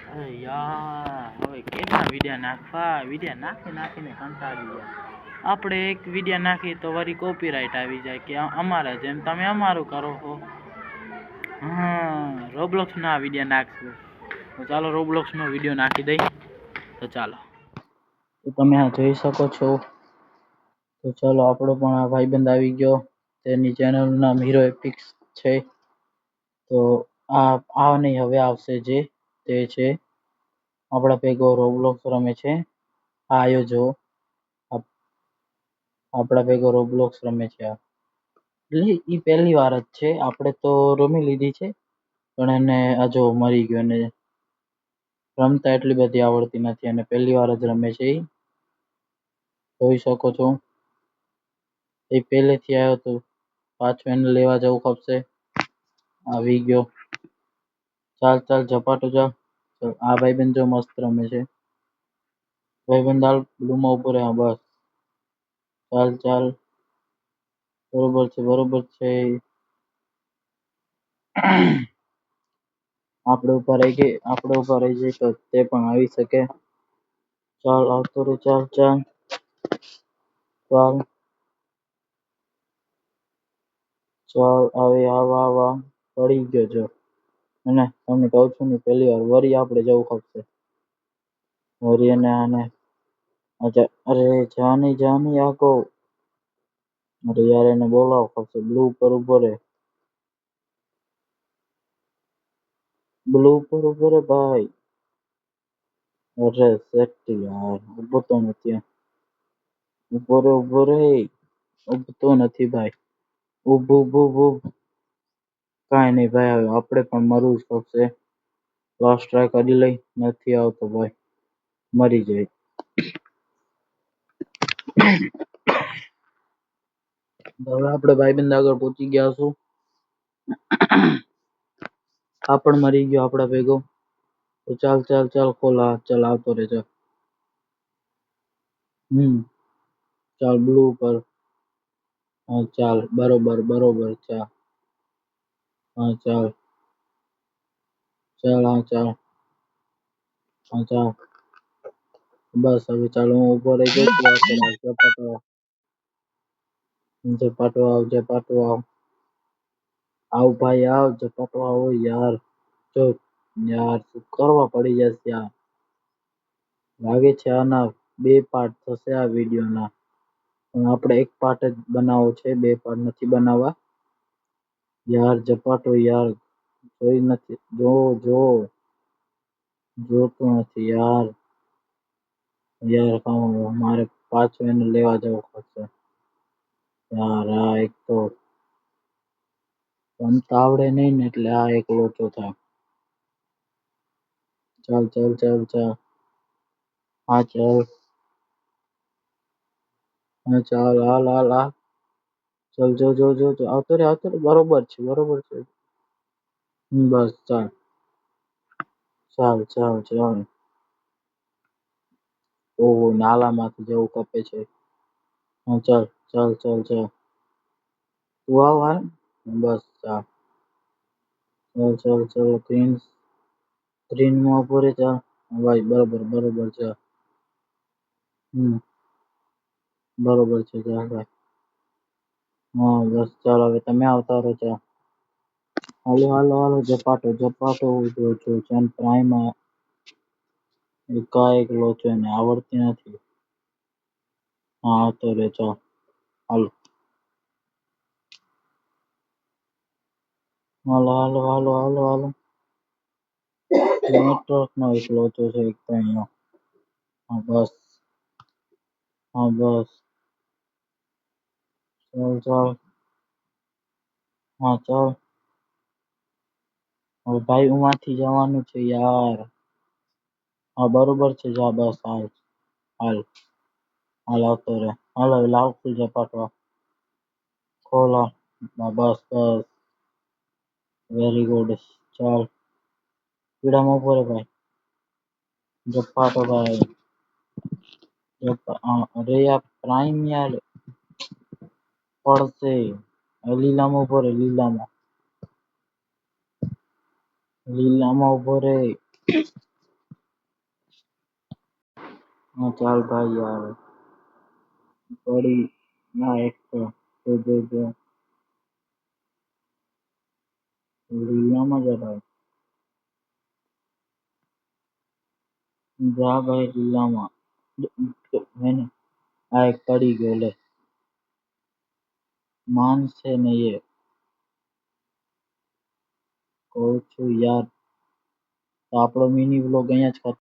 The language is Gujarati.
અરે યાર, હવે કેટલા વિડિયા નાખવા? વિડિયા નાખીને કંટાળી ગયા. આપણે એક વિડિયા નાખી તો વળી કોપીરાઈટ આવી જાય કે અમારા જેમ તમે અમારું કરો છો. રોબ્લોક્સ ના વિડિયા નાખશું. તો ચાલો રોબ્લોક્સ નો વિડિયો નાખી દઈ. તો ચાલો, તો તમે આ જોઈ શકો છો. તો ચાલો, આપણો પણ આ ભાઈબંધ આવી ગયો. તેની ચેનલનું નામ હીરો એપિક્સ છે. તો આ નહીં, હવે આવશે જે તે છે આપણા ભેગો રોબ્લોક્સ રમે છે. આયો જો આપણા ભેગો રોબ્લોક્સ રમે છે. એટલે એ પહેલી વાર જ છે. આપણે તો રમી લીધી છે, પણ એને જો મરી ગયો. ને રમતા એટલી બધી આવડતી નથી અને પહેલી વાર જ રમે છે. જોઈ શકો છો, એ પહેલેથી આવ્યો તો પાછું એને લેવા જવું પડશે. આવી ગયો. ચાલ ઝપાટો જા. આ ભાઈબંધ જો મસ્ત રમે છે. ભાઈબંધ હાલ બ્લૂમાં ઉપર. હા બસ, ચાલ. બરોબર છે. આપણે ઉપર રહી જઈએ તો તે પણ આવી શકે. ચાલ આવતો રે. ચાલ આવે આવા પડી ગયો જો. અને તમને કહું છું ને, પહેલી વાર વરી આપણે જવું પડશે. વરી અને આને અરે જાની આગો. અરે યાર, એને બોલાવો પડશે. બ્લુ ઉપર ઉભો રે. ભાઈ. અરે સેફટી યાર, ઉભો તો નથી. ઉભો રે. ઉભતો નથી ભાઈ. ઉભ. કાંઈ નહીં ભાઈ, હવે આપણે પણ મરવું જ પડશે. લાસ્ટ ટ્રાય કરી લઈ. નથી આવતો ભાઈ, મરી જાય. હવે આપણે ભાઈબંધ આગળ પહોંચી ગયા છું. આ પણ મરી ગયો આપણા ભેગો. તો ચાલ ખોલા. ચાલ આવતો રે. ચાલ બ્લુ ઉપર. હા ચાલ, બરોબર. ચાલ. બસ હવે ચાલો, હું ઉભો રહી ગયો. ઝપાટો આવ. આવ ભાઈ આવ. ઝપાટો આવો યાર. જો યાર, શું કરવા પડી જશે યાર. લાગે છે આના 2 પાર્ટ થશે આ વિડીયોના. પણ આપણે એક પાર્ટ જ બનાવવો છે, 2 પાર્ટ નથી બનાવવા. યાર ઝપાટો યાર. જોઈ નથી. જોતું નથી યાર. મારે પાછું એને લેવા જવું પડશે યાર. આ એક તો રમતા આવડે નહીં ને, એટલે આ એક લોચો થાય. ચાલ. હા ચાલ. હાલ. ચાલ જો. આવતો રે. બરોબર છે. બસ ચાલ. ઓહો, નાલામાંથી જેવું કપે છે. હા ચાલ. તું આવ હાલ. બસ ચાલ. ગ્રીનમાં ઉભો રે. ચાલ ભાઈ, બરોબર છે. બરોબર છે. ચાલ ભાઈ. હા બસ ચાલ, હવે તમે આવતા રહો. ચાલ હાલો. ઝપાટો જો પ્રાઈમ એકાએક લોચો એને આવડતી નથી. હા આવતો રે. ચાલ હાલો. નેટવર્ક નો એક લોચો છે એક તો અહીંયા. હા બસ. ચાલ. હા ચાલ. હવે ભાઈ, ઉમાંથી જવાનું છે યાર. હા બરોબર છે. જા બસ હાલ આવતો રે. હાલ હવે લાવ ઝપાટો. ખોલા. બસ. Very good. ચાલ પીડામાં ઉભો રે ભાઈ. ઝપાટો ભાઈ. અરે યાર, પ્રાઈમ યાર પડશે. લીલામાં ઉભો રે. લીલામાં ઉભો રે. હા ચાલ ભાઈ યાર પડી ના એક તો જો લીલામાં જ ભાઈ જા ભાઈ લીલામાં હે ને આ એક પડી ગયો લે માનશે નહીં એ કહું છું યાર તો આપણો મિની વ્લોગ અહીંયા જ